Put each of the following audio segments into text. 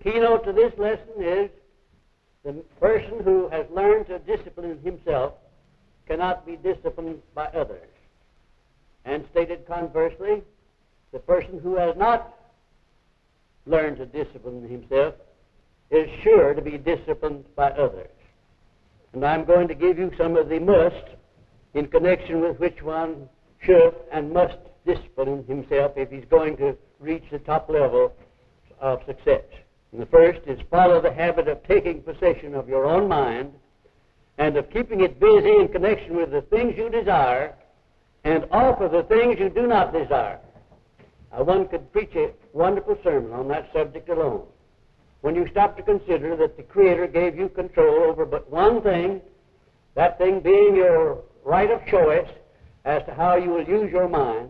keynote to this lesson is the person who has learned to discipline himself cannot be disciplined by others. And stated conversely, the person who has not learned to discipline himself is sure to be disciplined by others. And I'm going to give you some of the must in connection with which one should and must discipline himself if he's going to reach the top level of success. And the first is follow the habit of taking possession of your own mind and of keeping it busy in connection with the things you desire and off of the things you do not desire. One could preach a wonderful sermon on that subject alone. When you stop to consider that the Creator gave you control over but one thing, that thing being your right of choice as to how you will use your mind,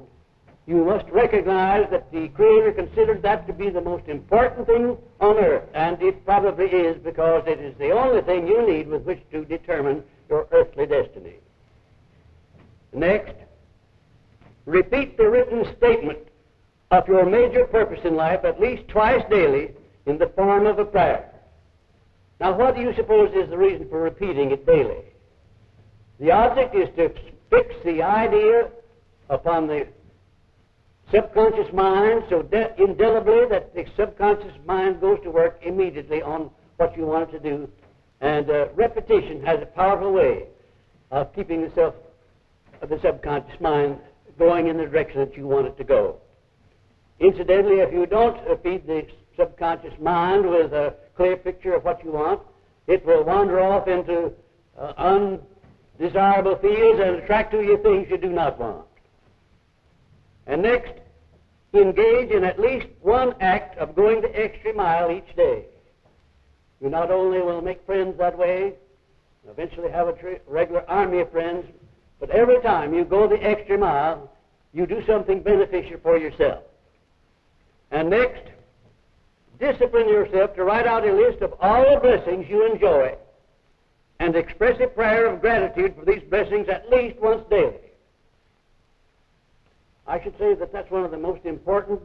you must recognize that the Creator considered that to be the most important thing on earth, and it probably is, because it is the only thing you need with which to determine your earthly destiny. Next, repeat the written statement of your major purpose in life at least twice daily in the form of a prayer. Now, what do you suppose is the reason for repeating it daily? The object is to fix the idea upon the subconscious mind so indelibly that the subconscious mind goes to work immediately on what you want it to do. And repetition has a powerful way of keeping the subconscious mind going in the direction that you want it to go. Incidentally, if you don't feed the subconscious mind with a clear picture of what you want, it will wander off into undesirable fields and attract to you things you do not want. And next, engage in at least one act of going the extra mile each day. You not only will make friends that way, eventually have a regular army of friends, but every time you go the extra mile, you do something beneficial for yourself. And next, discipline yourself to write out a list of all the blessings you enjoy and express a prayer of gratitude for these blessings at least once daily. I should say that that's one of the most important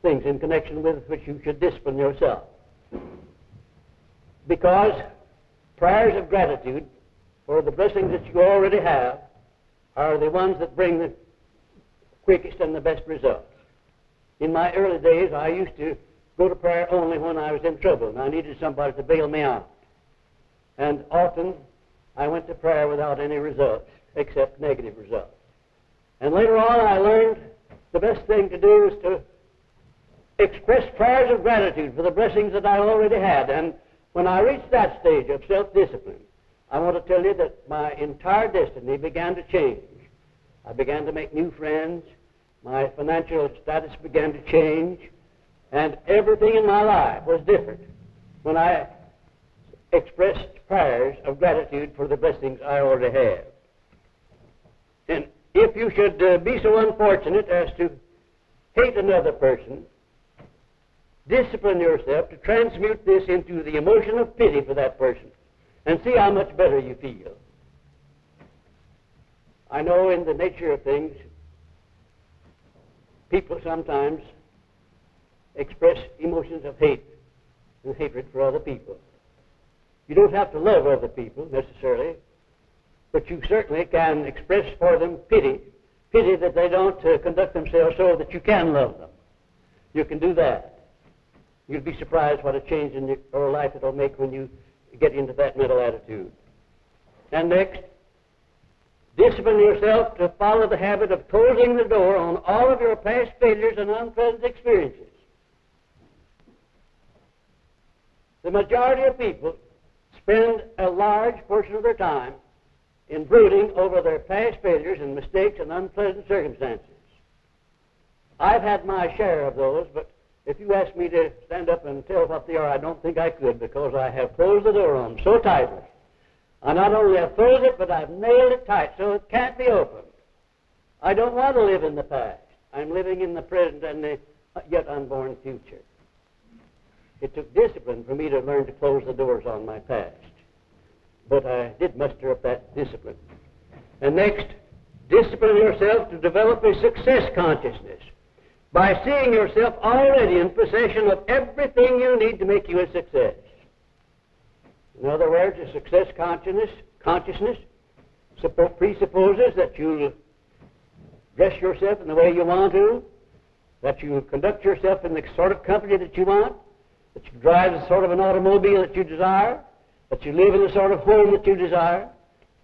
things in connection with which you should discipline yourself. Because prayers of gratitude for the blessings that you already have are the ones that bring the quickest and the best results. In my early days, I used to go to prayer only when I was in trouble and I needed somebody to bail me out. And often I went to prayer without any results except negative results. And later on I learned the best thing to do is to express prayers of gratitude for the blessings that I already had. And when I reached that stage of self-discipline, I want to tell you that my entire destiny began to change. I began to make new friends. My financial status began to change. And everything in my life was different when I expressed prayers of gratitude for the blessings I already have. And if you should be so unfortunate as to hate another person, discipline yourself to transmute this into the emotion of pity for that person and see how much better you feel. I know in the nature of things, people sometimes express emotions of hate and hatred for other people. You don't have to love other people necessarily, but you certainly can express for them pity that they don't conduct themselves so that you can love them. You can do that. You'll be surprised what a change in your life it'll make when you get into that mental attitude. And next, discipline yourself to follow the habit of closing the door on all of your past failures and unpleasant experiences. The majority of people spend a large portion of their time in brooding over their past failures and mistakes and unpleasant circumstances. I've had my share of those, but if you ask me to stand up and tell what they are, I don't think I could, because I have closed the door on them so tightly. I not only have closed it, but I've nailed it tight so it can't be opened. I don't want to live in the past. I'm living in the present and the yet unborn future. It took discipline for me to learn to close the doors on my past. But I did muster up that discipline. And next, discipline yourself to develop a success consciousness. by seeing yourself already in possession of everything you need to make you a success. In other words, a success consciousness presupposes that you dress yourself in the way you want to, that you conduct yourself in the sort of company that you want, that you drive the sort of an automobile that you desire, that you live in the sort of home that you desire,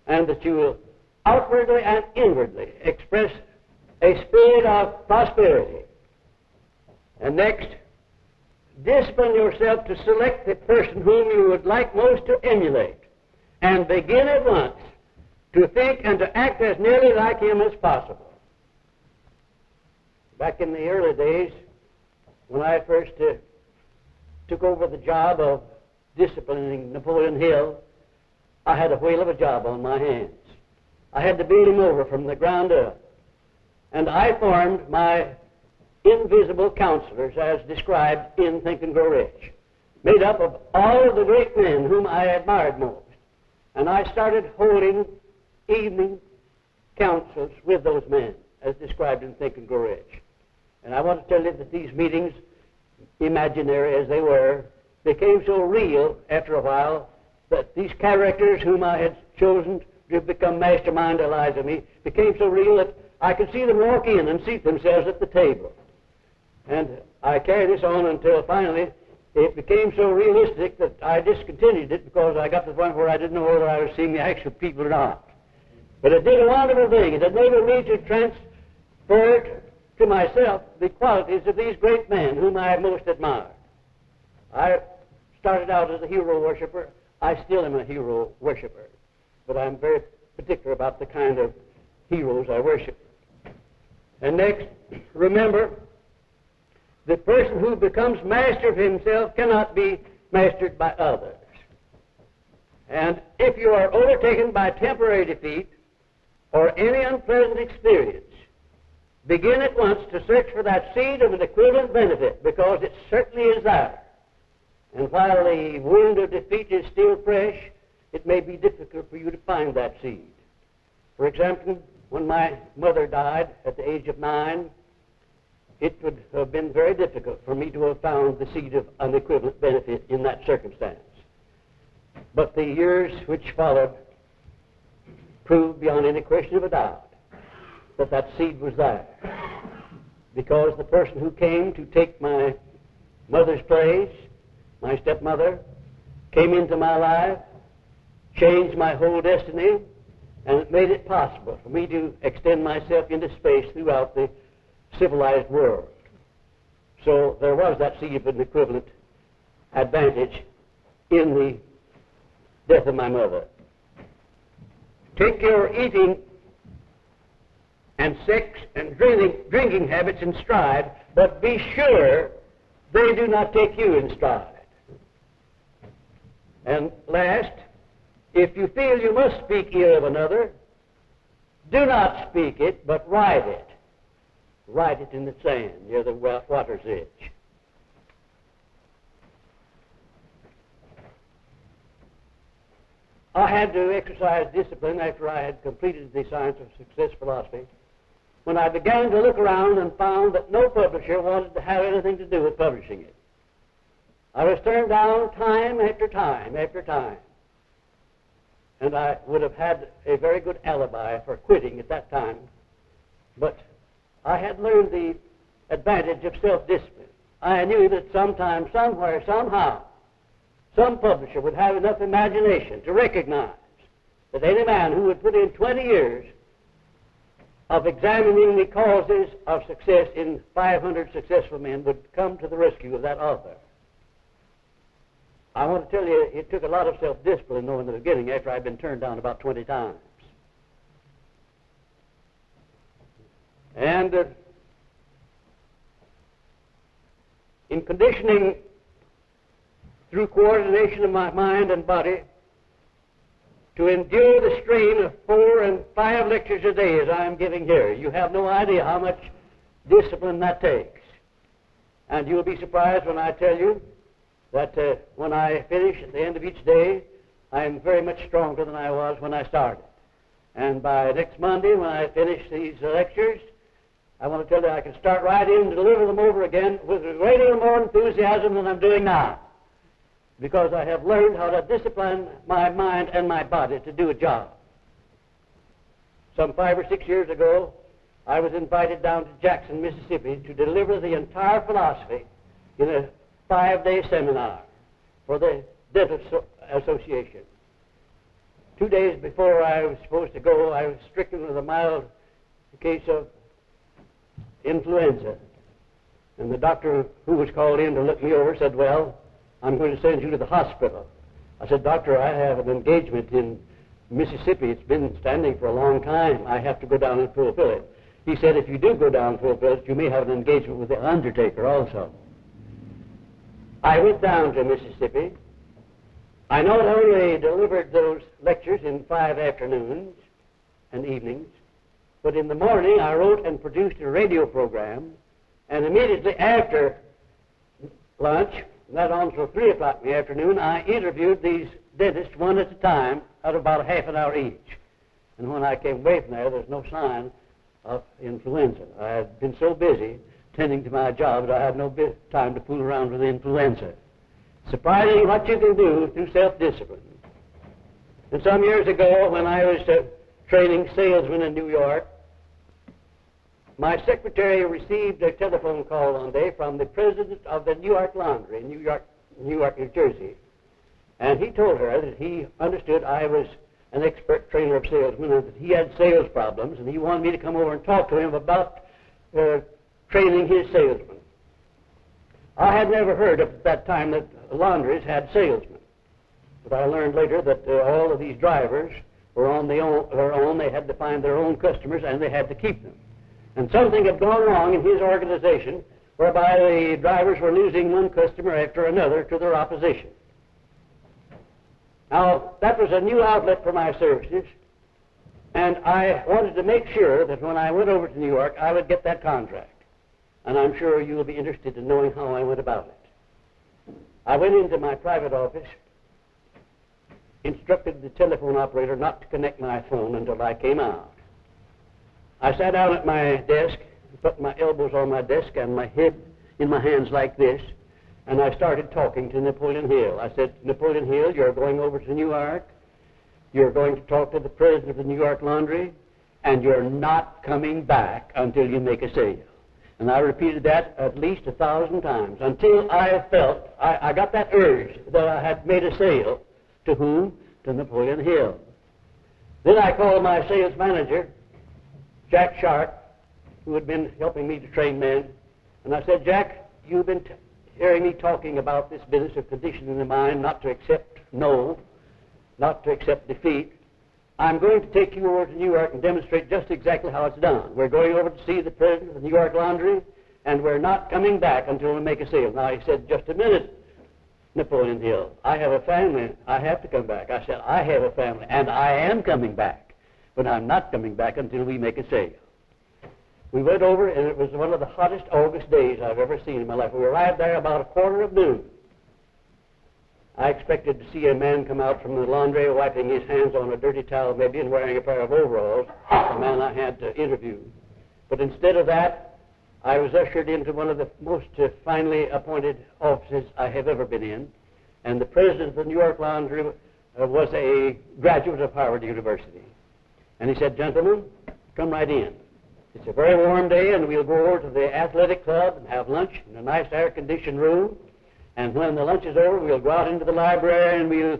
and that you will outwardly and inwardly express a spirit of prosperity. And next, discipline yourself to select the person whom you would like most to emulate, and begin at once to think and to act as nearly like him as possible. Back in the early days, when I first took over the job of disciplining Napoleon Hill, I had a whale of a job on my hands. I had to build him over from the ground up. And I formed my invisible counselors as described in Think and Grow Rich, made up of all of the great men whom I admired most. And I started holding evening councils with those men as described in Think and Grow Rich. And I want to tell you that these meetings, imaginary as they were, became so real after a while that these characters whom I had chosen to become mastermind allies of me became so real that I could see them walk in and seat themselves at the table. And I carried this on until finally it became so realistic that I discontinued it because I got to the point where I didn't know whether I was seeing the actual people or not. But it did a wonderful thing. It enabled me to transfer to myself the qualities of these great men whom I most admired. I started out as a hero worshiper. I still am a hero worshiper. But I'm very particular about the kind of heroes I worship. And next, remember, the person who becomes master of himself cannot be mastered by others. And if you are overtaken by temporary defeat or any unpleasant experience, begin at once to search for that seed of an equivalent benefit, because it certainly is there. And while the wound of defeat is still fresh, it may be difficult for you to find that seed. For example, when my mother died at the age of 9, it would have been very difficult for me to have found the seed of an equivalent benefit in that circumstance. But the years which followed proved beyond any question of a doubt that that seed was there. Because the person who came to take my mother's place, my stepmother, came into my life, changed my whole destiny, and it made it possible for me to extend myself into space throughout the civilized world. So there was that seed of an equivalent advantage in the death of my mother. Take your eating and sex and drinking habits in stride, but be sure they do not take you in stride. And last, if you feel you must speak ill of another, do not speak it, but write it. Write it in the sand near the water's edge. I had to exercise discipline after I had completed the Science of Success philosophy, when I began to look around and found that no publisher wanted to have anything to do with publishing it. I was turned down time after time after time. And I would have had a very good alibi for quitting at that time. But I had learned the advantage of self-discipline. I knew that sometime, somewhere, somehow, some publisher would have enough imagination to recognize that any man who would put in 20 years of examining the causes of success in 500 successful men would come to the rescue of that author. I want to tell you, it took a lot of self-discipline, though, in the beginning, after I'd been turned down about 20 times. And in conditioning through coordination of my mind and body to endure the strain of 4 and 5 lectures a day as I am giving here, you have no idea how much discipline that takes. And you'll be surprised when I tell you that when I finish at the end of each day, I am very much stronger than I was when I started. And by next Monday, when I finish these lectures, I want to tell you I can start right in and deliver them over again with a great deal more enthusiasm than I'm doing now, because I have learned how to discipline my mind and my body to do a job. Some 5 or 6 years ago, I was invited down to Jackson, Mississippi, to deliver the entire philosophy in a 5-day seminar for the Dental Association. 2 days before I was supposed to go, I was stricken with a mild case of influenza. And the doctor who was called in to look me over said, "Well, I'm going to send you to the hospital." I said, "Doctor, I have an engagement in Mississippi. It's been standing for a long time. I have to go down and fulfill it." He said, "If you do go down and fulfill it, you may have an engagement with the undertaker also." I went down to Mississippi. I not only delivered those lectures in 5 afternoons and evenings, but in the morning I wrote and produced a radio program, and immediately after lunch, not on until 3 o'clock in the afternoon, I interviewed these dentists one at a time at about a half an hour each. And when I came away from there's no sign of influenza. I had been so busy tending to my job that I had no time to fool around with influenza. Surprising what you can do through self-discipline. And some years ago, when I was training salesmen in New York, my secretary received a telephone call one day from the president of the New York Laundry in New York, New Jersey. And he told her that he understood I was an expert trainer of salesmen and that he had sales problems, and he wanted me to come over and talk to him about training his salesmen. I had never heard at that time that laundries had salesmen, but I learned later that all of these drivers were on their own. They had to find their own customers, and they had to keep them. And something had gone wrong in his organization whereby the drivers were losing one customer after another to their opposition. Now, that was a new outlet for my services, and I wanted to make sure that when I went over to New York, I would get that contract. And I'm sure you will be interested in knowing how I went about it. I went into my private office, instructed the telephone operator not to connect my phone until I came out. I sat down at my desk, put my elbows on my desk and my head in my hands like this, and I started talking to Napoleon Hill. I said, "Napoleon Hill, you're going over to New York. You're going to talk to the president of the New York Laundry, and you're not coming back until you make a sale." And I repeated that at least 1,000 times until I felt, I got that urge that I had made a sale. To whom? To Napoleon Hill. Then I called my sales manager, Jack Sharp, who had been helping me to train men, and I said, "Jack, you've been hearing me talking about this business of conditioning the mind not to accept no, not to accept defeat. I'm going to take you over to New York and demonstrate just exactly how it's done. We're going over to see the president of the New York Laundry, and we're not coming back until we make a sale." Now, he said, "Just a minute, Napoleon Hill. I have a family. I have to come back." I said, "I have a family, and I am coming back, but I'm not coming back until we make a sale." We went over, and it was one of the hottest August days I've ever seen in my life. We arrived there about 12:15. I expected to see a man come out from the laundry wiping his hands on a dirty towel maybe and wearing a pair of overalls, the man I had to interview. But instead of that, I was ushered into one of the most finely appointed offices I have ever been in, and the president of the New York Laundry was a graduate of Harvard University. And he said, "Gentlemen, come right in. It's a very warm day, and we'll go over to the athletic club and have lunch in a nice air-conditioned room. And when the lunch is over, we'll go out into the library and we'll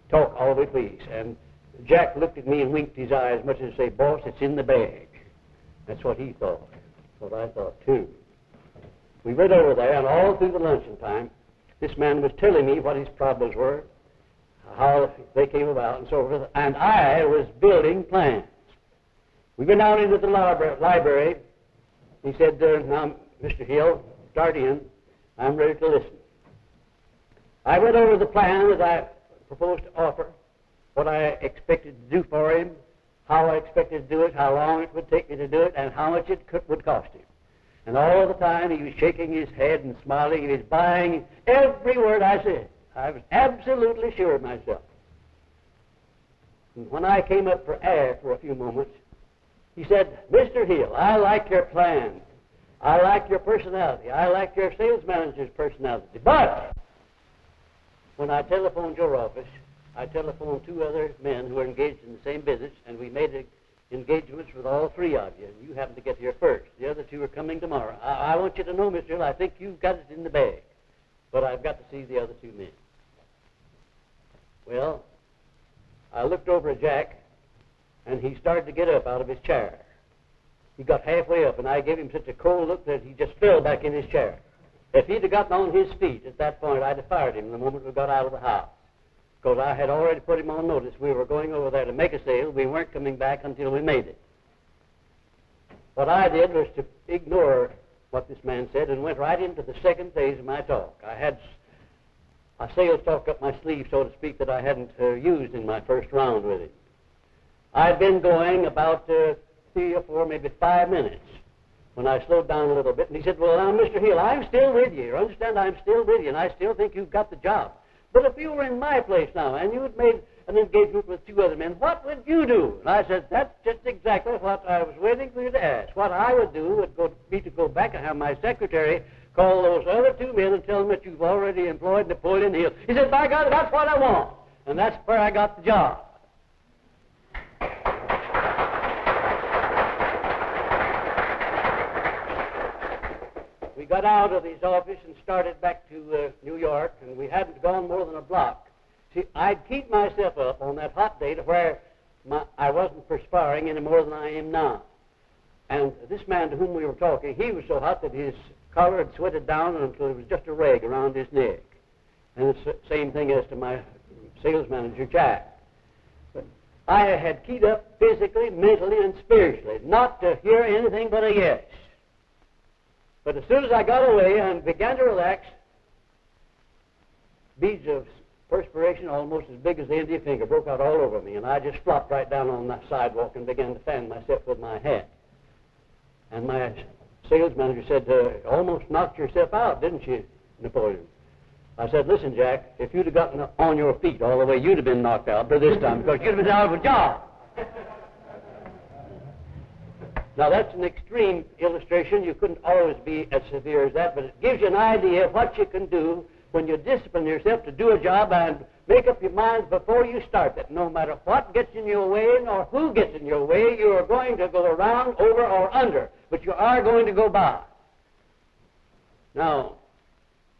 talk all we please." And Jack looked at me and winked his eye as much as to say, "Boss, it's in the bag." That's what he thought. That's what I thought, too. We went over there, and all through the luncheon time, this man was telling me what his problems were, how they came about, and so forth, and I was building plans. We went out into the library. He said, "Now, Mr. Hill, start in. I'm ready to listen." I went over the plan that I proposed to offer, what I expected to do for him, how I expected to do it, how long it would take me to do it, and how much it would cost him. And all the time he was shaking his head and smiling, and he was buying every word I said. I was absolutely sure of myself. And when I came up for air for a few moments, He said, Mr. Hill, I like your plan. I like your personality. I like your sales manager's personality. But when I telephoned your office, I telephoned 2 other men who are engaged in the same business, and we made engagements with all 3 of you, and you happened to get here first. The other 2 are coming tomorrow. I want you to know, Mr. Hill, I think you've got it in the bag, but I've got to see the other 2 men. Well, I looked over at Jack, and he started to get up out of his chair. He got halfway up, and I gave him such a cold look that he just fell back in his chair. If he'd have gotten on his feet at that point, I'd have fired him the moment we got out of the house, because I had already put him on notice. We were going over there to make a sale. We weren't coming back until we made it. What I did was to ignore what this man said and went right into the second phase of my talk. I had a sales talk up my sleeve, so to speak, that I hadn't used in my first round with him. I'd been going about 3 or 4, maybe 5 minutes when I slowed down a little bit. And he said, well, now, Mr. Hill, I'm still with you. You understand, I'm still with you, and I still think you've got the job. But if you were in my place now and you had made an engagement with 2 other men, what would you do? And I said, that's just exactly what I was waiting for you to ask. What I would do would be to go back and have my secretary call those other 2 men and tell them that you've already employed Napoleon Hill. He said, by God, that's what I want. And that's where I got the job. We got out of his office and started back to New York, and we hadn't gone more than a block. See, I'd keep myself up on that hot day to where I wasn't perspiring any more than I am now. And this man to whom we were talking, he was so hot that his collar had sweated down until it was just a rag around his neck. And the same thing as to my sales manager, Jack. But I had keyed up physically, mentally, and spiritually, not to hear anything but a yes. But as soon as I got away and began to relax, beads of perspiration almost as big as the end of your finger broke out all over me, and I just flopped right down on that sidewalk and began to fan myself with my hat. And my sales manager said, almost knocked yourself out, didn't you, Napoleon? I said, listen, Jack, if you'd have gotten on your feet all the way, you'd have been knocked out by this time, because you'd have been out of a job. Now, that's an extreme illustration. You couldn't always be as severe as that, but it gives you an idea of what you can do when you discipline yourself to do a job and make up your mind before you start it. No matter what gets in your way nor who gets in your way, you are going to go around, over, or under, but you are going to go by. Now,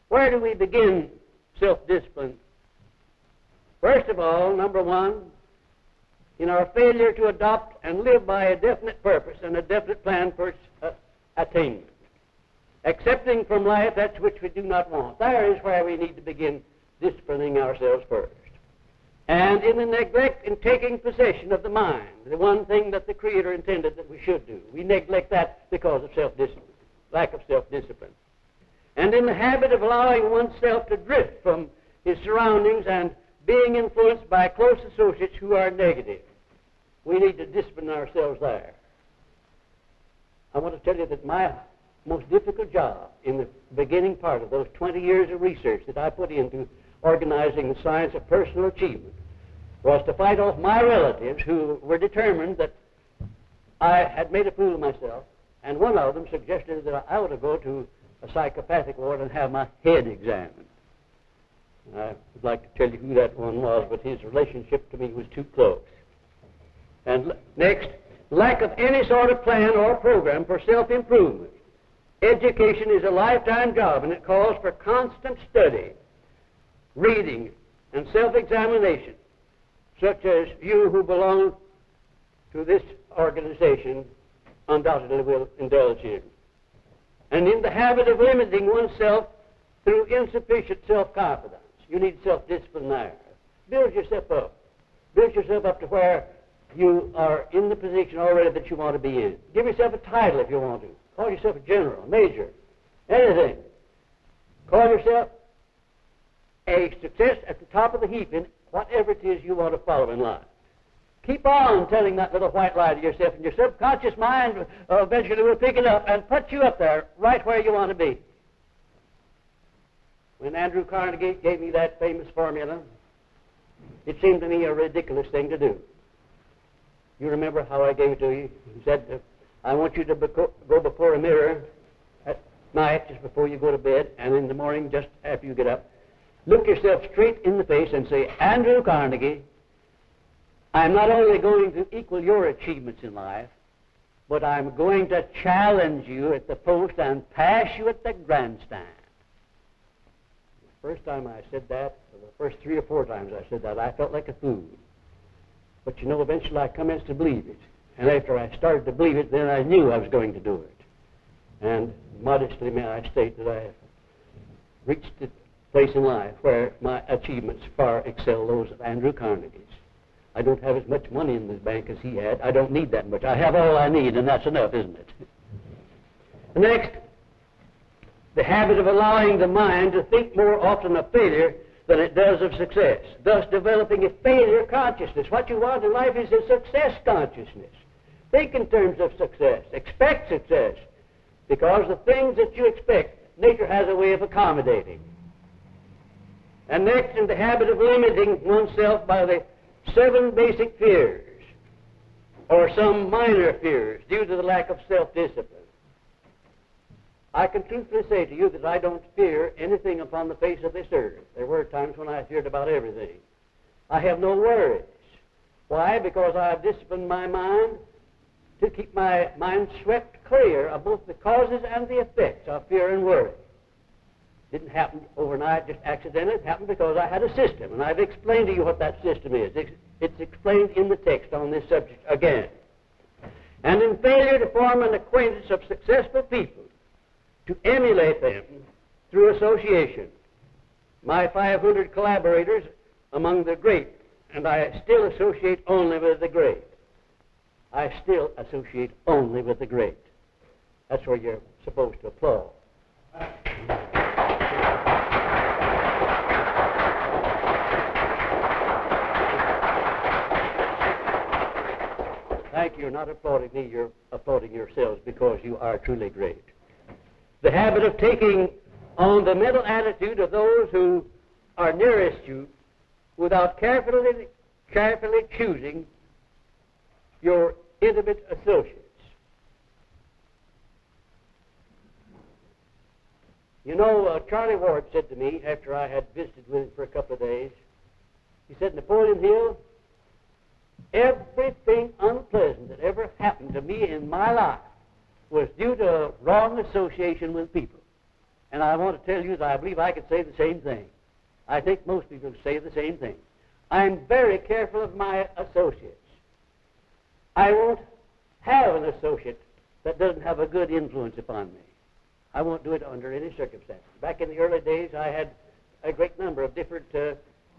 where do we begin self-discipline? First of all, number 1, in our failure to adopt and live by a definite purpose and a definite plan for its attainment. Accepting from life that which we do not want. There is where we need to begin disciplining ourselves first. And in the neglect in taking possession of the mind, the one thing that the Creator intended that we should do. We neglect that because of self-discipline, lack of self-discipline. And in the habit of allowing oneself to drift from his surroundings and being influenced by close associates who are negative. We need to discipline ourselves there. I want to tell you that my most difficult job in the beginning part of those 20 years of research that I put into organizing the science of personal achievement was to fight off my relatives who were determined that I had made a fool of myself, and one of them suggested that I ought to go to a psychopathic ward and have my head examined. I would like to tell you who that one was, but his relationship to me was too close. And next, lack of any sort of plan or program for self-improvement. Education is a lifetime job, and it calls for constant study, reading, and self-examination, such as you who belong to this organization undoubtedly will indulge in. And in the habit of limiting oneself through insufficient self-confidence. You need self-discipline there. Build yourself up. Build yourself up to where you are in the position already that you want to be in. Give yourself a title if you want to. Call yourself a general, a major, anything. Call yourself a success at the top of the heap in whatever it is you want to follow in life. Keep on telling that little white lie to yourself, and your subconscious mind eventually will pick it up and put you up there right where you want to be. When Andrew Carnegie gave me that famous formula, it seemed to me a ridiculous thing to do. You remember how I gave it to you? He said, I want you to go before a mirror at night just before you go to bed, and in the morning just after you get up. Look yourself straight in the face and say, Andrew Carnegie, I'm not only going to equal your achievements in life, but I'm going to challenge you at the post and pass you at the grandstand. The first time I said that, or the first 3 or 4 times I said that, I felt like a fool. But you know, eventually I commenced to believe it. And after I started to believe it, then I knew I was going to do it. And modestly may I state that I have reached a place in life where my achievements far excel those of Andrew Carnegie's. I don't have as much money in the bank as he had. I don't need that much. I have all I need, and that's enough, isn't it? Next, the habit of allowing the mind to think more often of failure than it does of success, thus developing a failure consciousness. What you want in life is a success consciousness. Think in terms of success. Expect success, because the things that you expect, nature has a way of accommodating. And next, in the habit of limiting oneself by the 7 basic fears, or some minor fears, due to the lack of self-discipline. I can truthfully say to you that I don't fear anything upon the face of this earth. There were times when I feared about everything. I have no worries. Why? Because I have disciplined my mind to keep my mind swept clear of both the causes and the effects of fear and worry. Didn't happen overnight, just accidentally. It happened because I had a system, and I've explained to you what that system is. It's explained in the text on this subject again. And in failure to form an acquaintance of successful people, to emulate them through association. My 500 collaborators among the great, and I still associate only with the great. I still associate only with the great. That's where you're supposed to applaud. Thank you. You're not applauding me, you're applauding yourselves because you are truly great. The habit of taking on the mental attitude of those who are nearest you without carefully choosing your intimate associates. You know, Charlie Ward said to me after I had visited with him for a couple of days, he said, Napoleon Hill, everything unpleasant that ever happened to me in my life was due to wrong association with people. And I want to tell you that I believe I could say the same thing. I think most people say the same thing. I'm very careful of my associates. I won't have an associate that doesn't have a good influence upon me. I won't do it under any circumstances. Back in the early days, I had a great number of different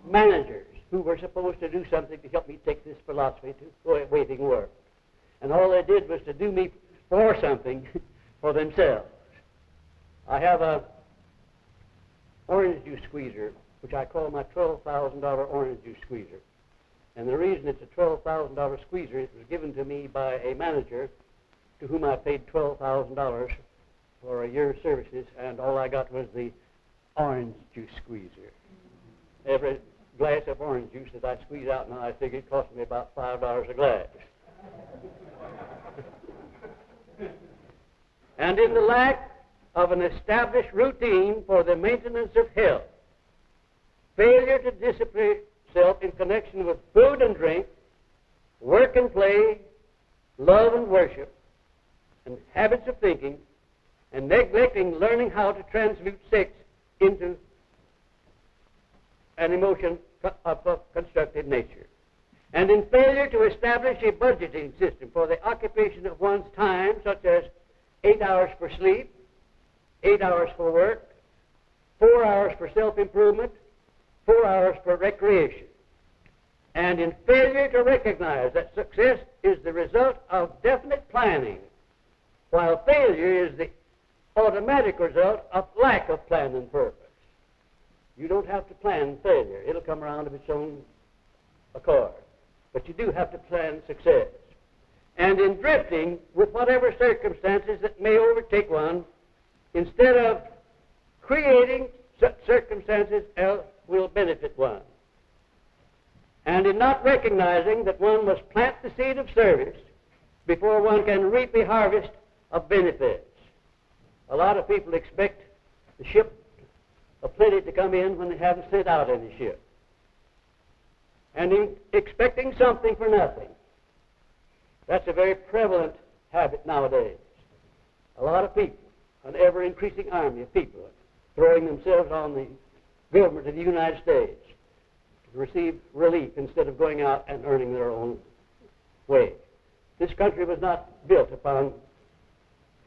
managers who were supposed to do something to help me take this philosophy to waiting work. And all they did was to do me for something for themselves. I have a orange juice squeezer, which I call my $12,000 orange juice squeezer. And the reason it's a $12,000 squeezer, it was given to me by a manager to whom I paid $12,000 for a year's services, and all I got was the orange juice squeezer. Every glass of orange juice that I squeeze out now, I figure it cost me about $5 a glass. And in the lack of an established routine for the maintenance of health, failure to discipline self in connection with food and drink, work and play, love and worship, and habits of thinking, and neglecting learning how to transmute sex into an emotion of a constructive nature. And in failure to establish a budgeting system for the occupation of one's time, such as 8 hours for sleep, 8 hours for work, 4 hours for self-improvement, 4 hours for recreation. And in failure to recognize that success is the result of definite planning, while failure is the automatic result of lack of plan and purpose. You don't have to plan failure. It'll come around of its own accord. But you do have to plan success. And in drifting with whatever circumstances that may overtake one, instead of creating such circumstances as will benefit one. and in not recognizing that one must plant the seed of service before one can reap a harvest of benefits. A lot of people expect the ship of plenty to come in when they haven't sent out any ship, and in expecting something for nothing. That's a very prevalent habit nowadays. A lot of people, an ever-increasing army of people, throwing themselves on the government of the United States to receive relief instead of going out and earning their own way. This country was not built upon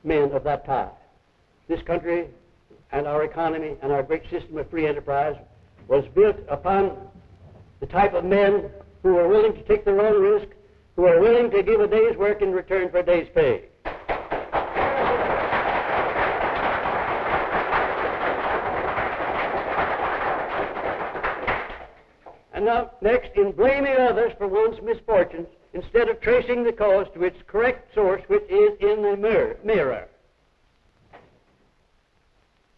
men of that type. This country and our economy and our great system of free enterprise was built upon the type of men who are willing to take their own risk, who are willing to give a day's work in return for a day's pay. And now, next, in blaming others for one's misfortunes, instead of tracing the cause to its correct source, which is in the mirror.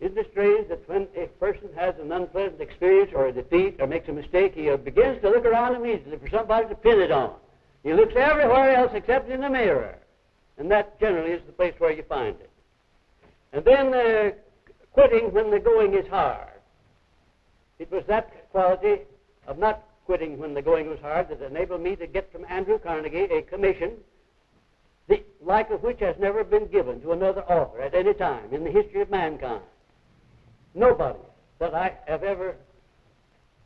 Isn't it strange that when a person has an unpleasant experience or a defeat or makes a mistake, he begins to look around immediately for somebody to pin it on. He looks everywhere else except in the mirror. And that generally is the place where you find it. And then quitting when the going is hard. It was that quality of not quitting when the going was hard that enabled me to get from Andrew Carnegie a commission, the like of which has never been given to another author at any time in the history of mankind. Nobody that I have ever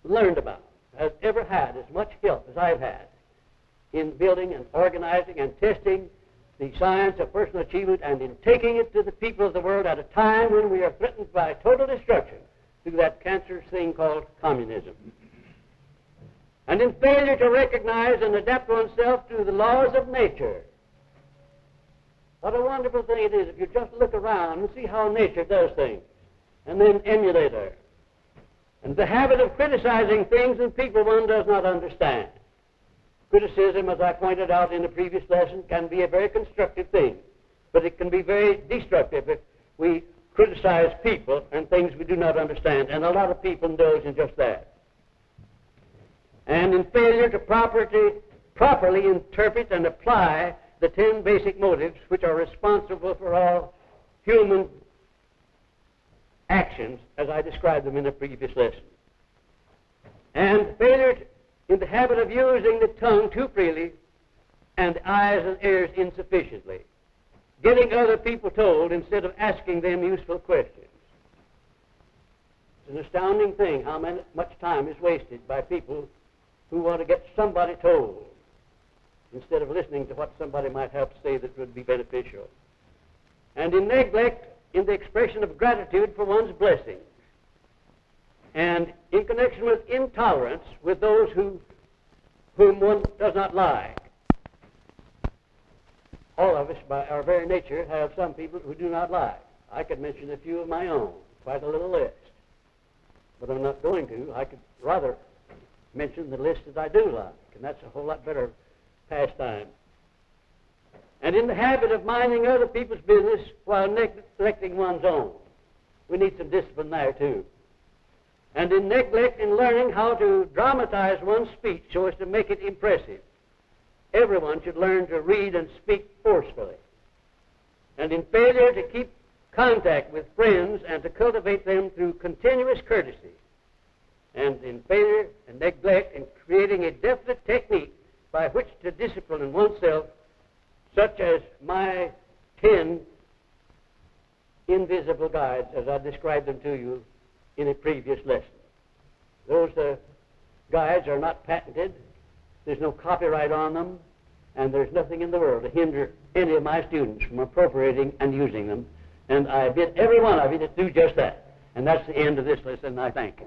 learned about has ever had as much help as I've had in building and organizing and testing the science of personal achievement and in taking it to the people of the world at a time when we are threatened by total destruction through that cancerous thing called communism. And in failure to recognize and adapt oneself to the laws of nature. What a wonderful thing it is if you just look around and see how nature does things, and then emulate her. And the habit of criticizing things and people one does not understand. Criticism, as I pointed out in the previous lesson, can be a very constructive thing, but it can be very destructive if we criticize people and things we do not understand, and a lot of people indulge in just that. And in failure to properly interpret and apply the 10 basic motives which are responsible for all human actions, as I described them in a previous lesson. And failure in the habit of using the tongue too freely and the eyes and ears insufficiently, getting other people told instead of asking them useful questions. It's an astounding thing how much time is wasted by people who want to get somebody told instead of listening to what somebody might have to say that would be beneficial. And in neglect in the expression of gratitude for one's blessings, and in connection with intolerance with those whom one does not like. All of us, by our very nature, have some people who do not like. I could mention a few of my own, quite a little list. But I'm not going to. I could rather mention the list that I do like, and that's a whole lot better pastime. And in the habit of minding other people's business while neglecting one's own. We need some discipline there, too. And in neglect in learning how to dramatize one's speech so as to make it impressive. Everyone should learn to read and speak forcefully. And in failure to keep contact with friends and to cultivate them through continuous courtesy. And in failure and neglect in creating a definite technique by which to discipline oneself, such as my 10 invisible guides, as I described them to you in a previous lesson. Those guides are not patented. There's no copyright on them, and there's nothing in the world to hinder any of my students from appropriating and using them. And I bid every one of you to do just that. And that's the end of this lesson, and I thank you.